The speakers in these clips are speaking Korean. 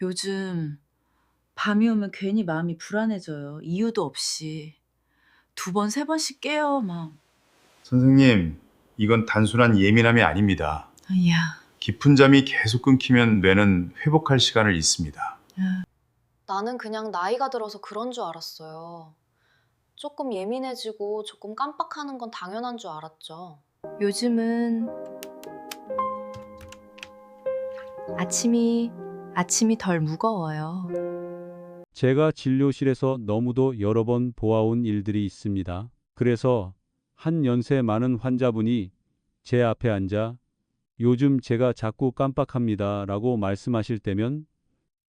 요즘 밤이 오면 괜히 마음이 불안해져요. 이유도 없이. 두 번, 세 번씩 깨요 막. 선생님, 이건 단순한 예민함이 아닙니다. 야. 깊은 잠이 계속 끊기면 뇌는 회복할 시간을 잃습니다. 나는 그냥 나이가 들어서 그런 줄 알았어요. 조금 예민해지고 조금 깜빡하는 건 당연한 줄 알았죠. 요즘은 아침이 덜 무거워요. 제가 진료실에서 너무도 여러 번 보아온 일들이 있습니다. 그래서 한 연세 많은 환자분이 제 앞에 앉아 요즘 제가 자꾸 깜빡합니다 라고 말씀하실 때면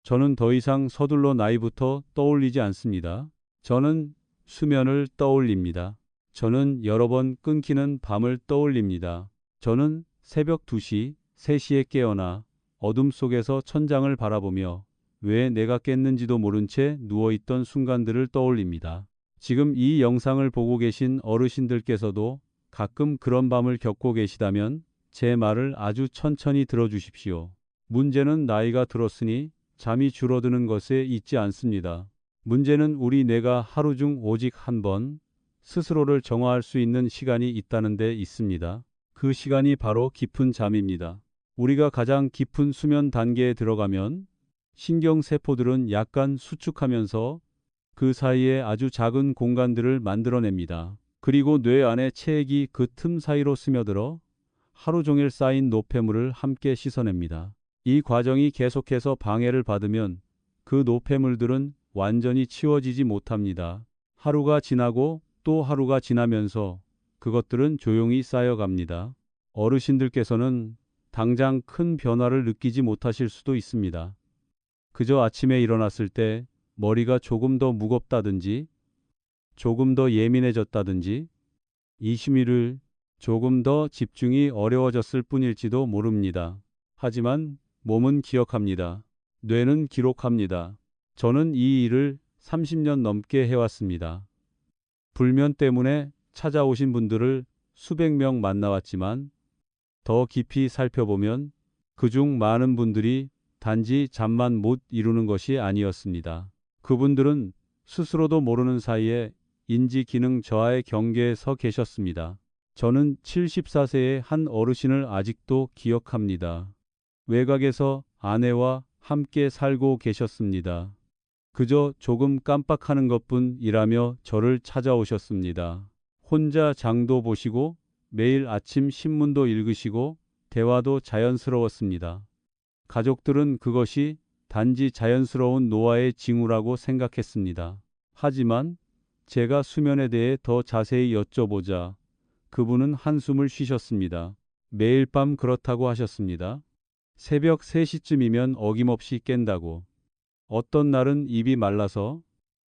저는 더 이상 서둘러 나이부터 떠올리지 않습니다. 저는 수면을 떠올립니다. 저는 여러 번 끊기는 밤을 떠올립니다. 저는 새벽 2시, 3시에 깨어나 어둠 속에서 천장을 바라보며 왜 내가 깼는지도 모른 채 누워있던 순간들을 떠올립니다. 지금 이 영상을 보고 계신 어르신들께서도 가끔 그런 밤을 겪고 계시다면 제 말을 아주 천천히 들어주십시오. 문제는 나이가 들었으니 잠이 줄어드는 것에 있지 않습니다. 문제는 우리 뇌가 하루 중 오직 한 번 스스로를 정화할 수 있는 시간이 있다는 데 있습니다. 그 시간이 바로 깊은 잠입니다. 우리가 가장 깊은 수면 단계에 들어가면 신경세포들은 약간 수축하면서 그 사이에 아주 작은 공간들을 만들어냅니다. 그리고 뇌 안에 체액이 그 틈 사이로 스며들어 하루 종일 쌓인 노폐물을 함께 씻어냅니다. 이 과정이 계속해서 방해를 받으면 그 노폐물들은 완전히 치워지지 못합니다. 하루가 지나고 또 하루가 지나면서 그것들은 조용히 쌓여갑니다. 어르신들께서는 당장 큰 변화를 느끼지 못하실 수도 있습니다. 그저 아침에 일어났을 때 머리가 조금 더 무겁다든지 조금 더 예민해졌다든지 이심이를 조금 더 집중이 어려워졌을 뿐일지도 모릅니다. 하지만 몸은 기억합니다. 뇌는 기록합니다. 저는 이 일을 30년 넘게 해왔습니다. 불면 때문에 찾아오신 분들을 수백 명 만나왔지만 더 깊이 살펴보면 그중 많은 분들이 단지 잠만 못 이루는 것이 아니었습니다. 그분들은 스스로도 모르는 사이에 인지 기능 저하의 경계에 서 계셨습니다. 저는 74세의 한 어르신을 아직도 기억합니다. 외곽에서 아내와 함께 살고 계셨습니다. 그저 조금 깜빡하는 것뿐이라며 저를 찾아오셨습니다. 혼자 장도 보시고 매일 아침 신문도 읽으시고 대화도 자연스러웠습니다. 가족들은 그것이 단지 자연스러운 노화의 징후라고 생각했습니다. 하지만 제가 수면에 대해 더 자세히 여쭤보자 그분은 한숨을 쉬셨습니다. 매일 밤 그렇다고 하셨습니다. 새벽 3시쯤이면 어김없이 깬다고. 어떤 날은 입이 말라서,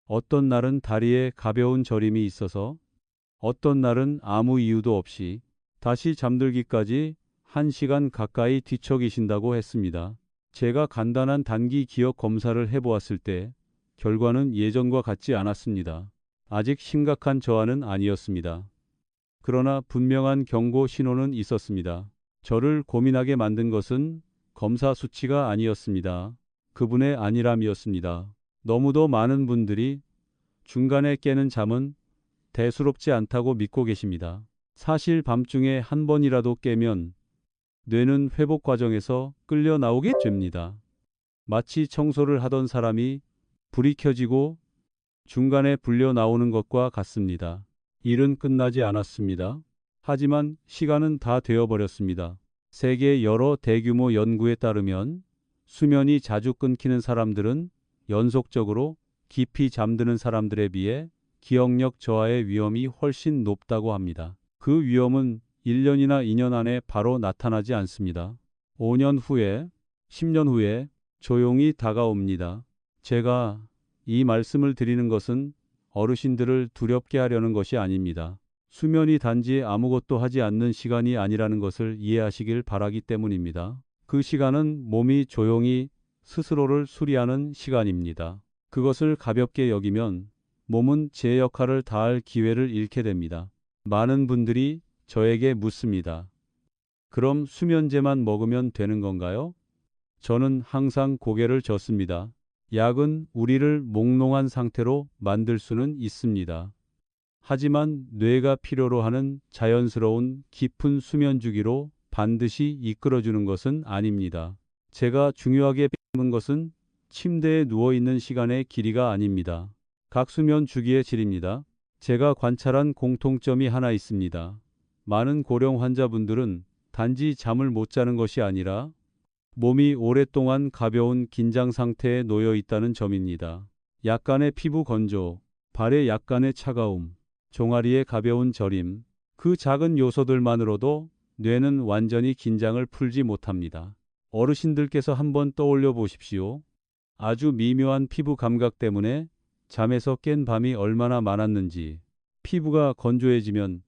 어떤 날은 다리에 가벼운 저림이 있어서, 어떤 날은 아무 이유도 없이 다시 잠들기까지 1시간 가까이 뒤척이신다고 했습니다. 제가 간단한 단기 기억 검사를 해보았을 때 결과는 예전과 같지 않았습니다. 아직 심각한 저하는 아니었습니다. 그러나 분명한 경고 신호는 있었습니다. 저를 고민하게 만든 것은 검사 수치가 아니었습니다. 그분의 안일함이었습니다. 너무도 많은 분들이 중간에 깨는 잠은 대수롭지 않다고 믿고 계십니다. 사실 밤중에 한 번이라도 깨면 뇌는 회복 과정에서 끌려 나오게 됩니다. 마치 청소를 하던 사람이 불이 켜지고 중간에 불려 나오는 것과 같습니다. 일은 끝나지 않았습니다. 하지만 시간은 다 되어버렸습니다. 세계 여러 대규모 연구에 따르면 수면이 자주 끊기는 사람들은 연속적으로 깊이 잠드는 사람들에 비해 기억력 저하의 위험이 훨씬 높다고 합니다. 그 위험은 1년이나 2년 안에 바로 나타나지 않습니다. 5년 후에, 10년 후에 조용히 다가옵니다. 제가 이 말씀을 드리는 것은 어르신들을 두렵게 하려는 것이 아닙니다. 수면이 단지 아무것도 하지 않는 시간이 아니라는 것을 이해하시길 바라기 때문입니다. 그 시간은 몸이 조용히 스스로를 수리하는 시간입니다. 그것을 가볍게 여기면 몸은 제 역할을 다할 기회를 잃게 됩니다. 많은 분들이 저에게 묻습니다. 그럼 수면제만 먹으면 되는 건가요? 저는 항상 고개를 젓습니다. 약은 우리를 몽롱한 상태로 만들 수는 있습니다. 하지만 뇌가 필요로 하는 자연스러운 깊은 수면 주기로 반드시 이끌어주는 것은 아닙니다. 제가 중요하게 꼽은 것은 침대에 누워 있는 시간의 길이가 아닙니다. 각 수면 주기의 질입니다. 제가 관찰한 공통점이 하나 있습니다. 많은 고령 환자분들은 단지 잠을 못 자는 것이 아니라 몸이 오랫동안 가벼운 긴장 상태에 놓여 있다는 점입니다. 약간의 피부 건조, 발의 약간의 차가움, 종아리의 가벼운 저림, 그 작은 요소들만으로도 뇌는 완전히 긴장을 풀지 못합니다. 어르신들께서 한번 떠올려 보십시오. 아주 미묘한 피부 감각 때문에 잠에서 깬 밤이 얼마나 많았는지. 피부가 건조해지면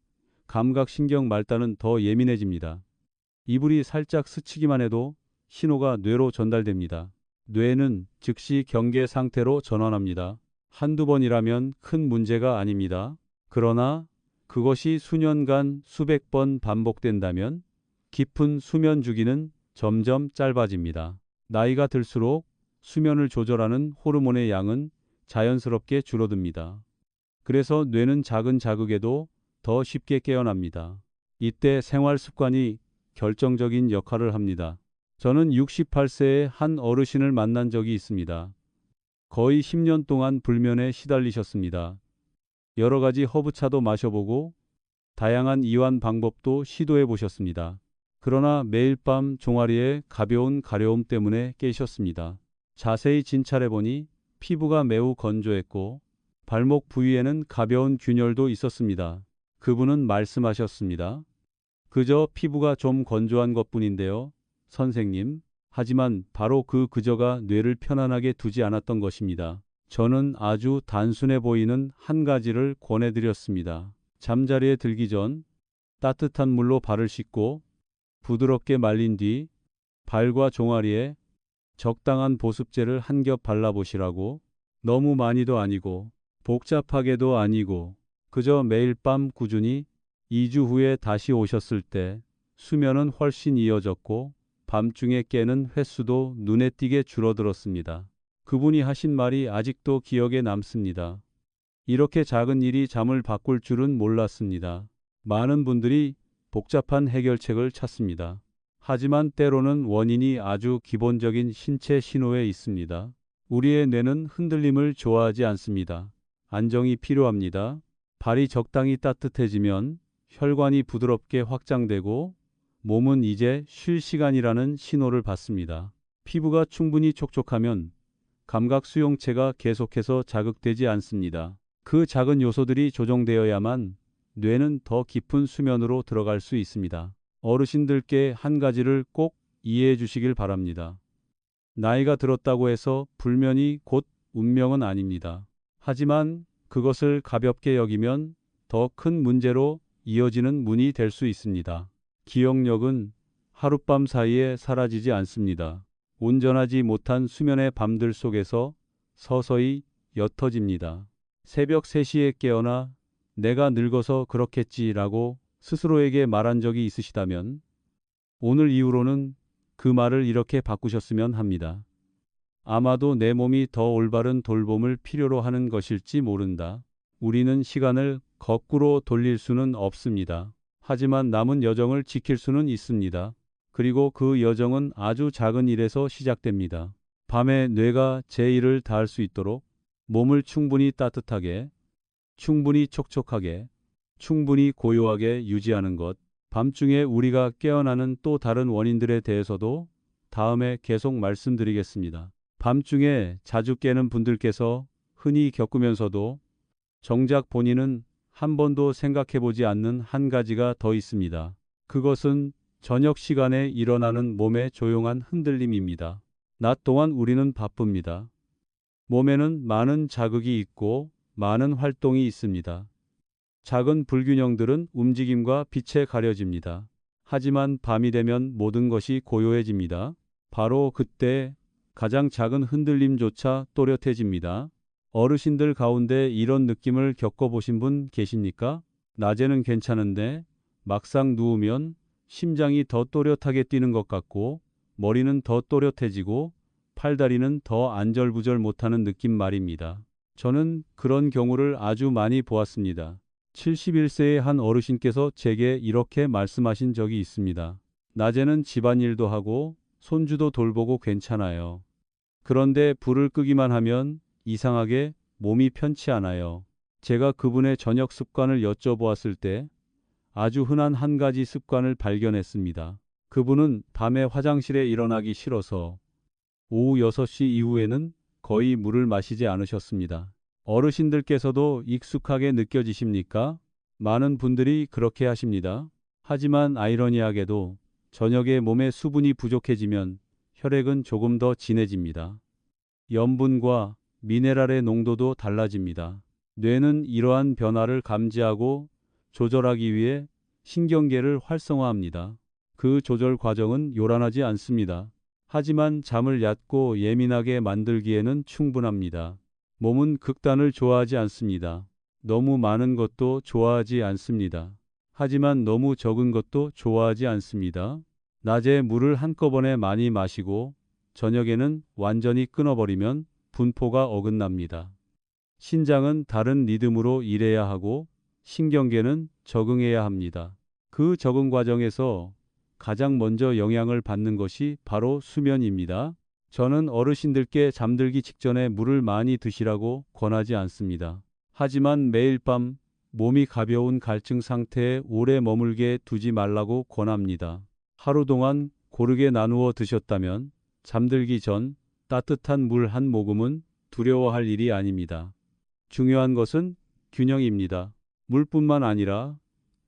감각신경 말단은 더 예민해집니다. 이불이 살짝 스치기만 해도 신호가 뇌로 전달됩니다. 뇌는 즉시 경계 상태로 전환합니다. 한두 번이라면 큰 문제가 아닙니다. 그러나 그것이 수년간 수백 번 반복된다면 깊은 수면 주기는 점점 짧아집니다. 나이가 들수록 수면을 조절하는 호르몬의 양은 자연스럽게 줄어듭니다. 그래서 뇌는 작은 자극에도 더 쉽게 깨어납니다. 이때 생활 습관이 결정적인 역할을 합니다. 저는 68세의 한 어르신을 만난 적이 있습니다. 거의 10년 동안 불면에 시달리셨습니다. 여러 가지 허브차도 마셔보고 다양한 이완 방법도 시도해 보셨습니다. 그러나 매일 밤 종아리에 가벼운 가려움 때문에 깨셨습니다. 자세히 진찰해 보니 피부가 매우 건조했고 발목 부위에는 가벼운 균열도 있었습니다. 그분은 말씀하셨습니다. 그저 피부가 좀 건조한 것뿐인데요, 선생님. 하지만 바로 그저가 뇌를 편안하게 두지 않았던 것입니다. 저는 아주 단순해 보이는 한 가지를 권해드렸습니다. 잠자리에 들기 전 따뜻한 물로 발을 씻고 부드럽게 말린 뒤 발과 종아리에 적당한 보습제를 한 겹 발라보시라고. 너무 많이도 아니고 복잡하게도 아니고 그저 매일 밤 꾸준히 2주 후에 다시 오셨을 때 수면은 훨씬 이어졌고 밤중에 깨는 횟수도 눈에 띄게 줄어들었습니다. 그분이 하신 말이 아직도 기억에 남습니다. 이렇게 작은 일이 잠을 바꿀 줄은 몰랐습니다. 많은 분들이 복잡한 해결책을 찾습니다. 하지만 때로는 원인이 아주 기본적인 신체 신호에 있습니다. 우리의 뇌는 흔들림을 좋아하지 않습니다. 안정이 필요합니다. 발이 적당히 따뜻해지면 혈관이 부드럽게 확장되고 몸은 이제 쉴 시간이라는 신호를 받습니다. 피부가 충분히 촉촉하면 감각 수용체가 계속해서 자극되지 않습니다. 그 작은 요소들이 조정되어야만 뇌는 더 깊은 수면으로 들어갈 수 있습니다. 어르신들께 한 가지를 꼭 이해해 주시길 바랍니다. 나이가 들었다고 해서 불면이 곧 운명은 아닙니다. 하지만 그것을 가볍게 여기면 더 큰 문제로 이어지는 문이 될 수 있습니다. 기억력은 하룻밤 사이에 사라지지 않습니다. 온전하지 못한 수면의 밤들 속에서 서서히 옅어집니다. 새벽 3시에 깨어나 내가 늙어서 그렇겠지라고 스스로에게 말한 적이 있으시다면 오늘 이후로는 그 말을 이렇게 바꾸셨으면 합니다. 아마도 내 몸이 더 올바른 돌봄을 필요로 하는 것일지 모른다. 우리는 시간을 거꾸로 돌릴 수는 없습니다. 하지만 남은 여정을 지킬 수는 있습니다. 그리고 그 여정은 아주 작은 일에서 시작됩니다. 밤에 뇌가 제 일을 다할 수 있도록 몸을 충분히 따뜻하게, 충분히 촉촉하게, 충분히 고요하게 유지하는 것. 밤중에 우리가 깨어나는 또 다른 원인들에 대해서도 다음에 계속 말씀드리겠습니다. 밤중에 자주 깨는 분들께서 흔히 겪으면서도 정작 본인은 한 번도 생각해보지 않는 한 가지가 더 있습니다. 그것은 저녁 시간에 일어나는 몸의 조용한 흔들림입니다. 낮 동안 우리는 바쁩니다. 몸에는 많은 자극이 있고 많은 활동이 있습니다. 작은 불균형들은 움직임과 빛에 가려집니다. 하지만 밤이 되면 모든 것이 고요해집니다. 바로 그때 가장 작은 흔들림조차 또렷해집니다. 어르신들 가운데 이런 느낌을 겪어보신 분 계십니까? 낮에는 괜찮은데 막상 누우면 심장이 더 또렷하게 뛰는 것 같고 머리는 더 또렷해지고 팔다리는 더 안절부절 못하는 느낌 말입니다. 저는 그런 경우를 아주 많이 보았습니다. 71세의 한 어르신께서 제게 이렇게 말씀하신 적이 있습니다. 낮에는 집안일도 하고 손주도 돌보고 괜찮아요. 그런데 불을 끄기만 하면 이상하게 몸이 편치 않아요. 제가 그분의 저녁 습관을 여쭤보았을 때 아주 흔한 한 가지 습관을 발견했습니다. 그분은 밤에 화장실에 일어나기 싫어서 오후 6시 이후에는 거의 물을 마시지 않으셨습니다. 어르신들께서도 익숙하게 느껴지십니까? 많은 분들이 그렇게 하십니다. 하지만 아이러니하게도 저녁에 몸에 수분이 부족해지면 혈액은 조금 더 진해집니다. 염분과 미네랄의 농도도 달라집니다. 뇌는 이러한 변화를 감지하고 조절하기 위해 신경계를 활성화합니다. 그 조절 과정은 요란하지 않습니다. 하지만 잠을 얕고 예민하게 만들기에는 충분합니다. 몸은 극단을 좋아하지 않습니다. 너무 많은 것도 좋아하지 않습니다. 하지만 너무 적은 것도 좋아하지 않습니다. 낮에 물을 한꺼번에 많이 마시고 저녁에는 완전히 끊어버리면 분포가 어긋납니다. 신장은 다른 리듬으로 일해야 하고 신경계는 적응해야 합니다. 그 적응 과정에서 가장 먼저 영향을 받는 것이 바로 수면입니다. 저는 어르신들께 잠들기 직전에 물을 많이 드시라고 권하지 않습니다. 하지만 매일 밤 몸이 가벼운 갈증 상태에 오래 머물게 두지 말라고 권합니다. 하루 동안 고르게 나누어 드셨다면 잠들기 전 따뜻한 물 한 모금은 두려워할 일이 아닙니다. 중요한 것은 균형입니다. 물뿐만 아니라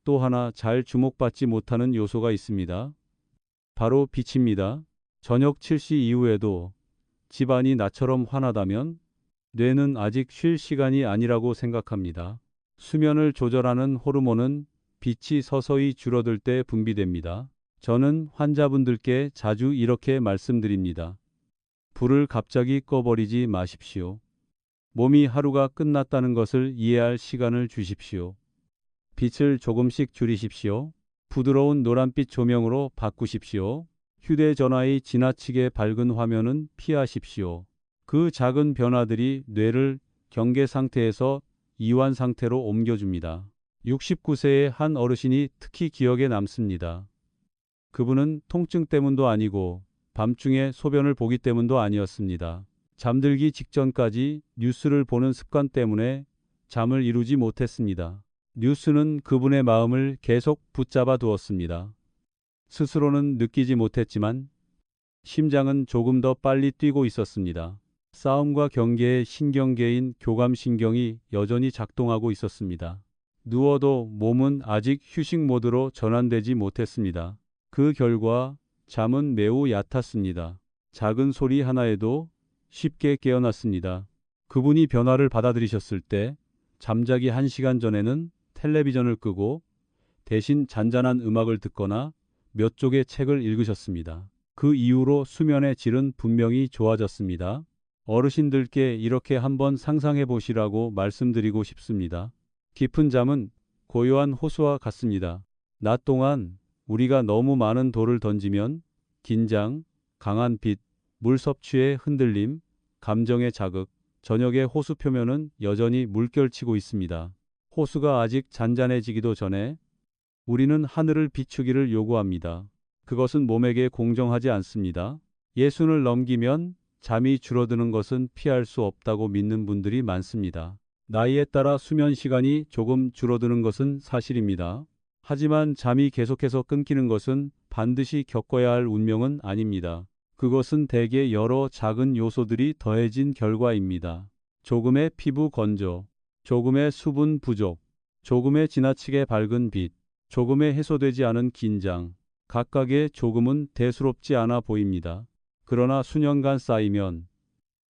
또 하나 잘 주목받지 못하는 요소가 있습니다. 바로 빛입니다. 저녁 7시 이후에도 집안이 나처럼 환하다면 뇌는 아직 쉴 시간이 아니라고 생각합니다. 수면을 조절하는 호르몬은 빛이 서서히 줄어들 때 분비됩니다. 저는 환자분들께 자주 이렇게 말씀드립니다. 불을 갑자기 꺼버리지 마십시오. 몸이 하루가 끝났다는 것을 이해할 시간을 주십시오. 빛을 조금씩 줄이십시오. 부드러운 노란빛 조명으로 바꾸십시오. 휴대전화의 지나치게 밝은 화면은 피하십시오. 그 작은 변화들이 뇌를 경계 상태에서 이완 상태로 옮겨줍니다. 69세의 한 어르신이 특히 기억에 남습니다. 그분은 통증 때문도 아니고 밤중에 소변을 보기 때문도 아니었습니다. 잠들기 직전까지 뉴스를 보는 습관 때문에 잠을 이루지 못했습니다. 뉴스는 그분의 마음을 계속 붙잡아 두었습니다. 스스로는 느끼지 못했지만 심장은 조금 더 빨리 뛰고 있었습니다. 싸움과 경계의 신경계인 교감신경이 여전히 작동하고 있었습니다. 누워도 몸은 아직 휴식 모드로 전환되지 못했습니다. 그 결과 잠은 매우 얕았습니다. 작은 소리 하나에도 쉽게 깨어났습니다. 그분이 변화를 받아들이셨을 때 잠자기 1시간 전에는 텔레비전을 끄고 대신 잔잔한 음악을 듣거나 몇 쪽의 책을 읽으셨습니다. 그 이후로 수면의 질은 분명히 좋아졌습니다. 어르신들께 이렇게 한번 상상해 보시라고 말씀드리고 싶습니다. 깊은 잠은 고요한 호수와 같습니다. 낮 동안 우리가 너무 많은 돌을 던지면 긴장, 강한 빛, 물 섭취의 흔들림, 감정의 자극, 저녁의 호수 표면은 여전히 물결치고 있습니다. 호수가 아직 잔잔해지기도 전에 우리는 하늘을 비추기를 요구합니다. 그것은 몸에게 공정하지 않습니다. 예순을 넘기면 잠이 줄어드는 것은 피할 수 없다고 믿는 분들이 많습니다. 나이에 따라 수면 시간이 조금 줄어드는 것은 사실입니다. 하지만 잠이 계속해서 끊기는 것은 반드시 겪어야 할 운명은 아닙니다. 그것은 대개 여러 작은 요소들이 더해진 결과입니다. 조금의 피부 건조, 조금의 수분 부족, 조금의 지나치게 밝은 빛, 조금의 해소되지 않은 긴장, 각각의 조금은 대수롭지 않아 보입니다. 그러나 수년간 쌓이면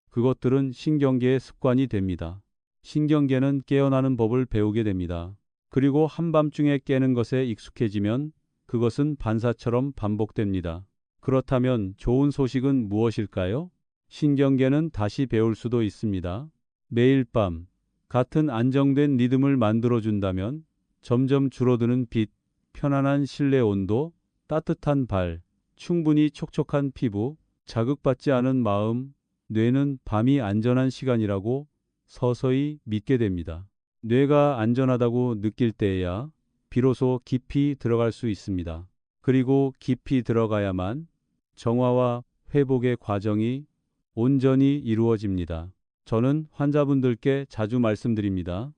그것들은 신경계의 습관이 됩니다. 신경계는 깨어나는 법을 배우게 됩니다. 그리고 한밤중에 깨는 것에 익숙해지면 그것은 반사처럼 반복됩니다. 그렇다면 좋은 소식은 무엇일까요? 신경계는 다시 배울 수도 있습니다. 매일 밤 같은 안정된 리듬을 만들어준다면 점점 줄어드는 빛, 편안한 실내 온도, 따뜻한 발, 충분히 촉촉한 피부, 자극받지 않은 마음, 뇌는 밤이 안전한 시간이라고 서서히 믿게 됩니다. 뇌가 안전하다고 느낄 때에야 비로소 깊이 들어갈 수 있습니다. 그리고 깊이 들어가야만 정화와 회복의 과정이 온전히 이루어집니다. 저는 환자분들께 자주 말씀드립니다.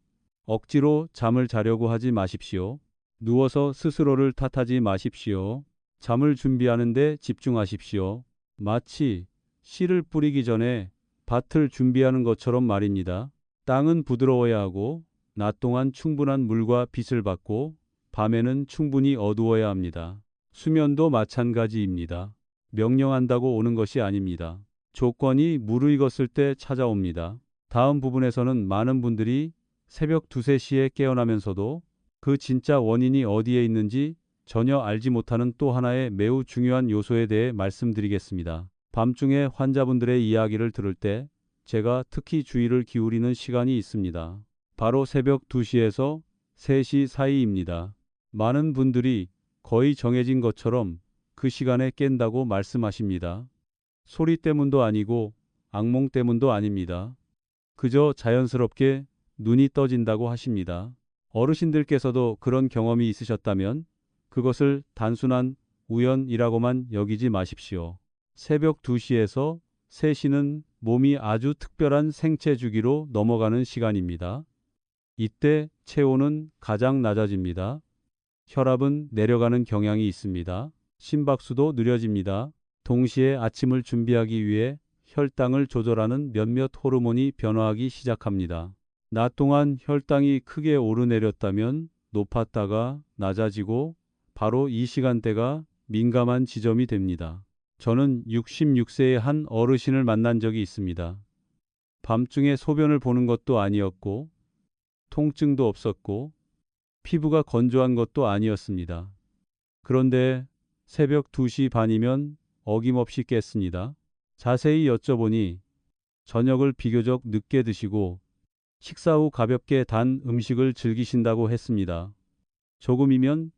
억지로 잠을 자려고 하지 마십시오. 누워서 스스로를 탓하지 마십시오. 잠을 준비하는데 집중하십시오. 마치 씨를 뿌리기 전에 밭을 준비하는 것처럼 말입니다. 땅은 부드러워야 하고 낮 동안 충분한 물과 빛을 받고 밤에는 충분히 어두워야 합니다. 수면도 마찬가지입니다. 명령한다고 오는 것이 아닙니다. 조건이 무르익었을 때 찾아옵니다. 다음 부분에서는 많은 분들이 새벽 2, 3시에 깨어나면서도 그 진짜 원인이 어디에 있는지 전혀 알지 못하는 또 하나의 매우 중요한 요소에 대해 말씀드리겠습니다. 밤중에 환자분들의 이야기를 들을 때 제가 특히 주의를 기울이는 시간이 있습니다. 바로 새벽 2시에서 3시 사이입니다. 많은 분들이 거의 정해진 것처럼 그 시간에 깬다고 말씀하십니다. 소리 때문도 아니고 악몽 때문도 아닙니다. 그저 자연스럽게 눈이 떠진다고 하십니다. 어르신들께서도 그런 경험이 있으셨다면 그것을 단순한 우연이라고만 여기지 마십시오. 새벽 2시에서 3시는 몸이 아주 특별한 생체 주기로 넘어가는 시간입니다. 이때 체온은 가장 낮아집니다. 혈압은 내려가는 경향이 있습니다. 심박수도 느려집니다. 동시에 아침을 준비하기 위해 혈당을 조절하는 몇몇 호르몬이 변화하기 시작합니다. 낮 동안 혈당이 크게 오르내렸다면 높았다가 낮아지고 바로 이 시간대가 민감한 지점이 됩니다. 저는 66세의 한 어르신을 만난 적이 있습니다. 밤중에 소변을 보는 것도 아니었고 통증도 없었고 피부가 건조한 것도 아니었습니다. 그런데 새벽 2시 반이면 어김없이 깼습니다. 자세히 여쭤보니 저녁을 비교적 늦게 드시고 식사 후 가볍게 단 음식을 즐기신다고 했습니다. 조금이면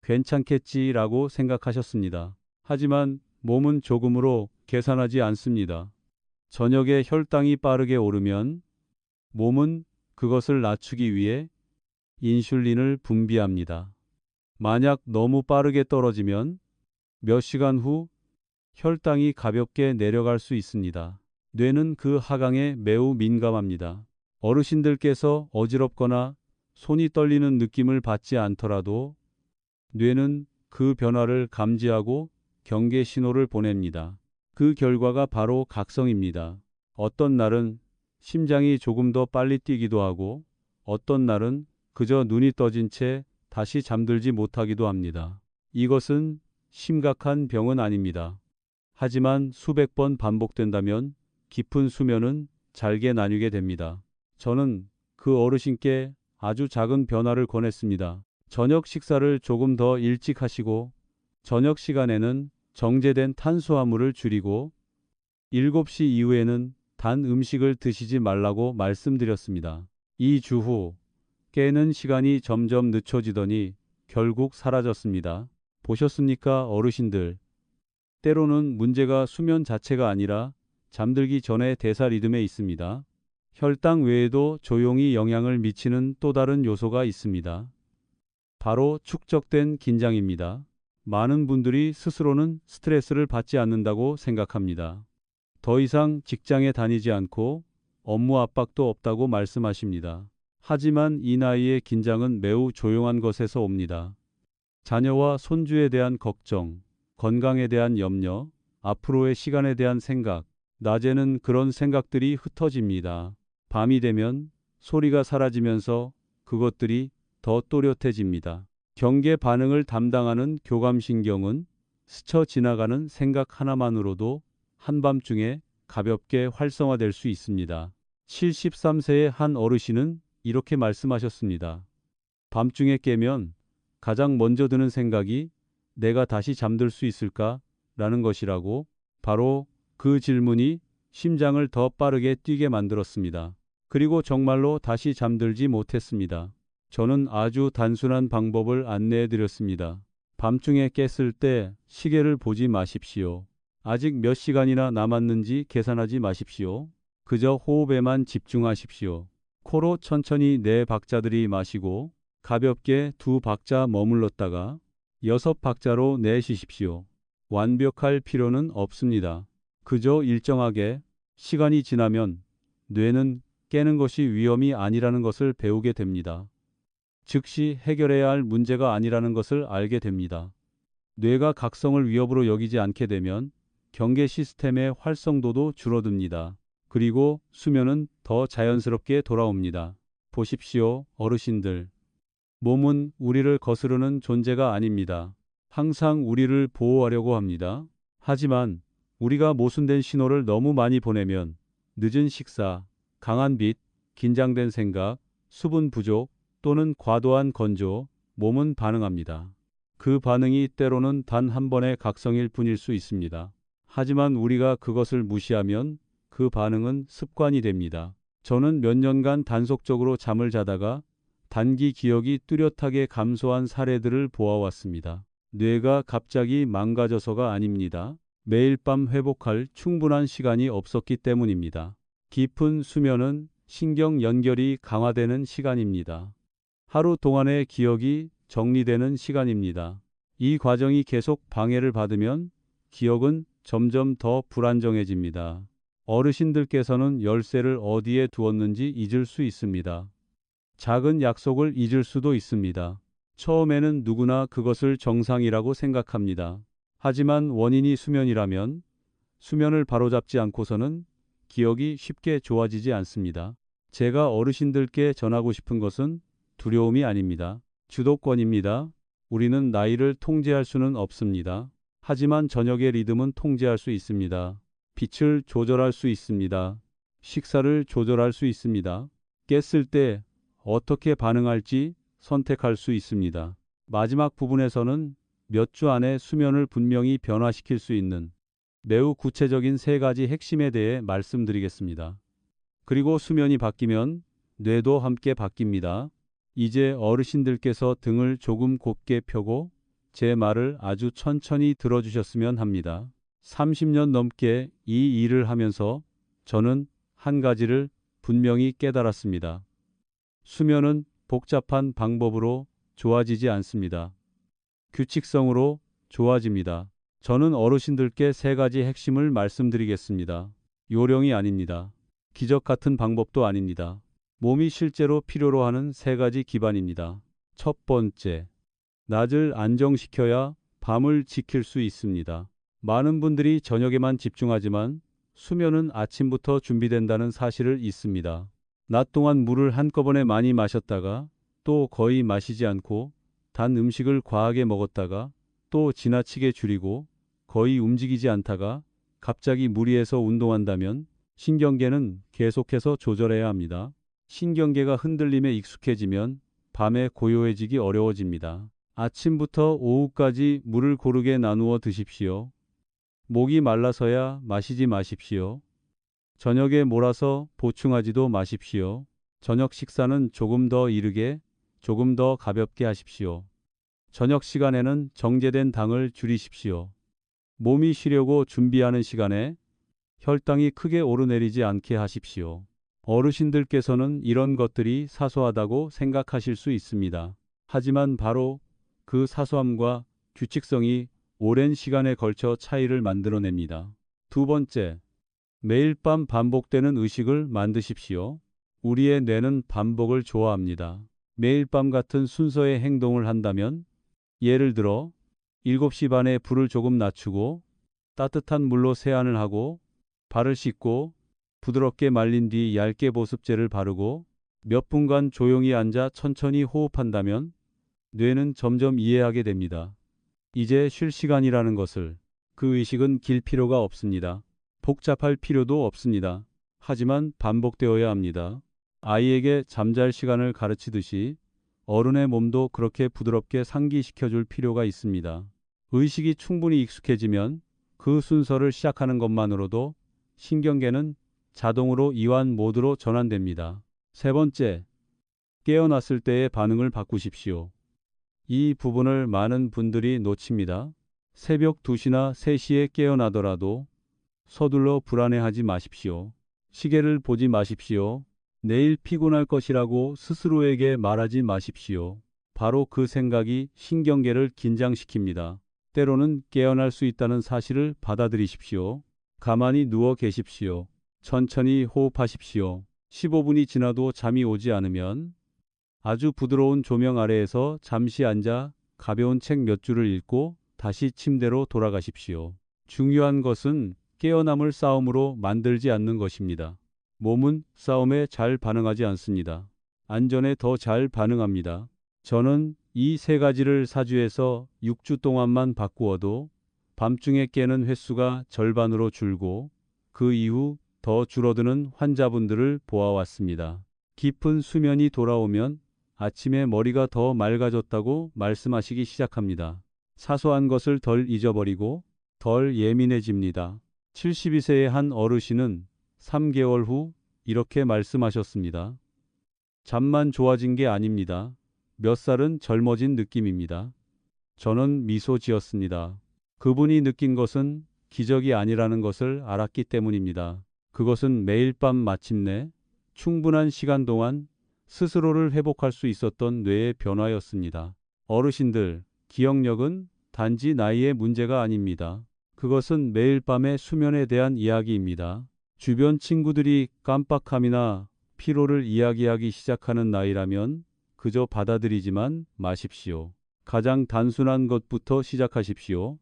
괜찮겠지라고 생각하셨습니다. 하지만 몸은 조금으로 계산하지 않습니다. 저녁에 혈당이 빠르게 오르면 몸은 그것을 낮추기 위해 인슐린을 분비합니다. 만약 너무 빠르게 떨어지면 몇 시간 후 혈당이 가볍게 내려갈 수 있습니다. 뇌는 그 하강에 매우 민감합니다. 어르신들께서 어지럽거나 손이 떨리는 느낌을 받지 않더라도 뇌는 그 변화를 감지하고 경계 신호를 보냅니다. 그 결과가 바로 각성입니다. 어떤 날은 심장이 조금 더 빨리 뛰기도 하고 어떤 날은 그저 눈이 떠진 채 다시 잠들지 못하기도 합니다. 이것은 심각한 병은 아닙니다. 하지만 수백 번 반복된다면 깊은 수면은 잘게 나뉘게 됩니다. 저는 그 어르신께 아주 작은 변화를 권했습니다. 저녁 식사를 조금 더 일찍 하시고 저녁 시간에는 정제된 탄수화물을 줄이고 7시 이후에는 단 음식을 드시지 말라고 말씀드렸습니다. 2주 후 깨는 시간이 점점 늦춰지더니 결국 사라졌습니다. 보셨습니까, 어르신들? 때로는 문제가 수면 자체가 아니라 잠들기 전의 대사 리듬에 있습니다. 혈당 외에도 조용히 영향을 미치는 또 다른 요소가 있습니다. 바로 축적된 긴장입니다. 많은 분들이 스스로는 스트레스를 받지 않는다고 생각합니다. 더 이상 직장에 다니지 않고 업무 압박도 없다고 말씀하십니다. 하지만 이 나이의 긴장은 매우 조용한 것에서 옵니다. 자녀와 손주에 대한 걱정, 건강에 대한 염려, 앞으로의 시간에 대한 생각, 낮에는 그런 생각들이 흩어집니다. 밤이 되면 소리가 사라지면서 그것들이 더 또렷해집니다. 경계 반응을 담당하는 교감신경은 스쳐 지나가는 생각 하나만으로도 한밤중에 가볍게 활성화될 수 있습니다. 73세의 한 어르신은 이렇게 말씀하셨습니다. 밤중에 깨면 가장 먼저 드는 생각이 내가 다시 잠들 수 있을까? 라는 것이라고. 바로 그 질문이 심장을 더 빠르게 뛰게 만들었습니다. 그리고 정말로 다시 잠들지 못했습니다. 저는 아주 단순한 방법을 안내해 드렸습니다. 밤중에 깼을 때 시계를 보지 마십시오. 아직 몇 시간이나 남았는지 계산하지 마십시오. 그저 호흡에만 집중하십시오. 코로 천천히 4박자 들이마시고 가볍게 2박자 머물렀다가 6박자로 내쉬십시오. 완벽할 필요는 없습니다. 그저 일정하게 시간이 지나면 뇌는 깨는 것이 위험이 아니라는 것을 배우게 됩니다. 즉시 해결해야 할 문제가 아니라는 것을 알게 됩니다. 뇌가 각성을 위협으로 여기지 않게 되면 경계 시스템의 활성도도 줄어듭니다. 그리고 수면은 더 자연스럽게 돌아옵니다. 보십시오, 어르신들. 몸은 우리를 거스르는 존재가 아닙니다. 항상 우리를 보호하려고 합니다. 하지만 우리가 모순된 신호를 너무 많이 보내면 늦은 식사, 강한 빛, 긴장된 생각, 수분 부족 또는 과도한 건조, 몸은 반응합니다. 그 반응이 때로는 단 한 번의 각성일 뿐일 수 있습니다. 하지만 우리가 그것을 무시하면 그 반응은 습관이 됩니다. 저는 몇 년간 단속적으로 잠을 자다가 단기 기억이 뚜렷하게 감소한 사례들을 보아왔습니다. 뇌가 갑자기 망가져서가 아닙니다. 매일 밤 회복할 충분한 시간이 없었기 때문입니다. 깊은 수면은 신경 연결이 강화되는 시간입니다. 하루 동안의 기억이 정리되는 시간입니다. 이 과정이 계속 방해를 받으면 기억은 점점 더 불안정해집니다. 어르신들께서는 열쇠를 어디에 두었는지 잊을 수 있습니다. 작은 약속을 잊을 수도 있습니다. 처음에는 누구나 그것을 정상이라고 생각합니다. 하지만 원인이 수면이라면 수면을 바로잡지 않고서는 기억이 쉽게 좋아지지 않습니다. 제가 어르신들께 전하고 싶은 것은 두려움이 아닙니다. 주도권입니다. 우리는 나이를 통제할 수는 없습니다. 하지만 저녁의 리듬은 통제할 수 있습니다. 빛을 조절할 수 있습니다. 식사를 조절할 수 있습니다. 깼을 때 어떻게 반응할지 선택할 수 있습니다. 마지막 부분에서는 몇 주 안에 수면을 분명히 변화시킬 수 있는 매우 구체적인 3가지 핵심에 대해 말씀드리겠습니다. 그리고 수면이 바뀌면 뇌도 함께 바뀝니다. 이제 어르신들께서 등을 조금 곧게 펴고 제 말을 아주 천천히 들어주셨으면 합니다. 30년 넘게 이 일을 하면서 저는 한 가지를 분명히 깨달았습니다. 수면은 복잡한 방법으로 좋아지지 않습니다. 규칙성으로 좋아집니다. 저는 어르신들께 3가지 핵심을 말씀드리겠습니다. 요령이 아닙니다. 기적 같은 방법도 아닙니다. 몸이 실제로 필요로 하는 3가지 기반입니다. 첫 번째, 낮을 안정시켜야 밤을 지킬 수 있습니다. 많은 분들이 저녁에만 집중하지만 수면은 아침부터 준비된다는 사실을 잊습니다. 낮 동안 물을 한꺼번에 많이 마셨다가 또 거의 마시지 않고 단 음식을 과하게 먹었다가 또 지나치게 줄이고 거의 움직이지 않다가 갑자기 무리해서 운동한다면 신경계는 계속해서 조절해야 합니다. 신경계가 흔들림에 익숙해지면 밤에 고요해지기 어려워집니다. 아침부터 오후까지 물을 고르게 나누어 드십시오. 목이 말라서야 마시지 마십시오. 저녁에 몰아서 보충하지도 마십시오. 저녁 식사는 조금 더 이르게, 조금 더 가볍게 하십시오. 저녁 시간에는 정제된 당을 줄이십시오. 몸이 쉬려고 준비하는 시간에 혈당이 크게 오르내리지 않게 하십시오. 어르신들께서는 이런 것들이 사소하다고 생각하실 수 있습니다. 하지만 바로 그 사소함과 규칙성이 오랜 시간에 걸쳐 차이를 만들어냅니다. 두 번째, 매일 밤 반복되는 의식을 만드십시오. 우리의 뇌는 반복을 좋아합니다. 매일 밤 같은 순서의 행동을 한다면, 예를 들어 7시 반에 불을 조금 낮추고 따뜻한 물로 세안을 하고 발을 씻고 부드럽게 말린 뒤 얇게 보습제를 바르고 몇 분간 조용히 앉아 천천히 호흡한다면 뇌는 점점 이해하게 됩니다. 이제 쉴 시간이라는 것을. 그 의식은 길 필요가 없습니다. 복잡할 필요도 없습니다. 하지만 반복되어야 합니다. 아이에게 잠잘 시간을 가르치듯이 어른의 몸도 그렇게 부드럽게 상기시켜줄 필요가 있습니다. 의식이 충분히 익숙해지면 그 순서를 시작하는 것만으로도 신경계는 자동으로 이완 모드로 전환됩니다. 세 번째, 깨어났을 때의 반응을 바꾸십시오. 이 부분을 많은 분들이 놓칩니다. 새벽 2시나 3시에 깨어나더라도 서둘러 불안해하지 마십시오. 시계를 보지 마십시오. 내일 피곤할 것이라고 스스로에게 말하지 마십시오. 바로 그 생각이 신경계를 긴장시킵니다. 때로는 깨어날 수 있다는 사실을 받아들이십시오. 가만히 누워 계십시오. 천천히 호흡하십시오. 15분이 지나도 잠이 오지 않으면 아주 부드러운 조명 아래에서 잠시 앉아 가벼운 책 몇 줄을 읽고 다시 침대로 돌아가십시오. 중요한 것은 깨어남을 싸움으로 만들지 않는 것입니다. 몸은 싸움에 잘 반응하지 않습니다. 안전에 더 잘 반응합니다. 저는 이 3가지를 4주에서 6주 동안만 바꾸어도 밤중에 깨는 횟수가 절반으로 줄고 그 이후 더 줄어드는 환자분들을 보아왔습니다. 깊은 수면이 돌아오면 아침에 머리가 더 맑아졌다고 말씀하시기 시작합니다. 사소한 것을 덜 잊어버리고 덜 예민해집니다. 72세의 한 어르신은 3개월 후 이렇게 말씀하셨습니다. 잠만 좋아진 게 아닙니다. 몇 살은 젊어진 느낌입니다. 저는 미소 지었습니다. 그분이 느낀 것은 기적이 아니라는 것을 알았기 때문입니다. 그것은 매일 밤 마침내 충분한 시간 동안 스스로를 회복할 수 있었던 뇌의 변화였습니다. 어르신들, 기억력은 단지 나이의 문제가 아닙니다. 그것은 매일 밤의 수면에 대한 이야기입니다. 주변 친구들이 깜빡함이나 피로를 이야기하기 시작하는 나이라면 그저 받아들이지만 마십시오. 가장 단순한 것부터 시작하십시오.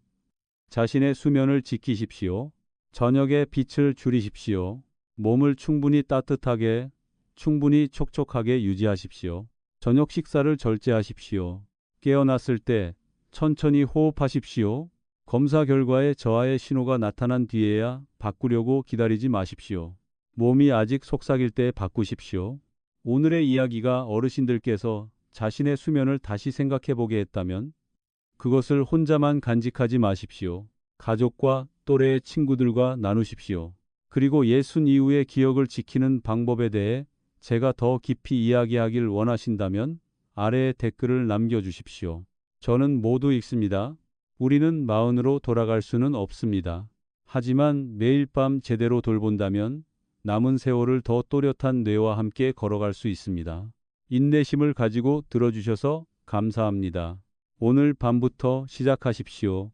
자신의 수면을 지키십시오. 저녁에 빛을 줄이십시오. 몸을 충분히 따뜻하게, 충분히 촉촉하게 유지하십시오. 저녁 식사를 절제하십시오. 깨어났을 때 천천히 호흡하십시오. 검사 결과에 저하의 신호가 나타난 뒤에야 바꾸려고 기다리지 마십시오. 몸이 아직 속삭일 때 바꾸십시오. 오늘의 이야기가 어르신들께서 자신의 수면을 다시 생각해보게 했다면 그것을 혼자만 간직하지 마십시오. 가족과 또래의 친구들과 나누십시오. 그리고 예순 이후의 기억을 지키는 방법에 대해 제가 더 깊이 이야기하길 원하신다면 아래에 댓글을 남겨주십시오. 저는 모두 읽습니다. 우리는 마흔으로 돌아갈 수는 없습니다. 하지만 매일 밤 제대로 돌본다면 남은 세월을 더 또렷한 뇌와 함께 걸어갈 수 있습니다. 인내심을 가지고 들어주셔서 감사합니다. 오늘 밤부터 시작하십시오.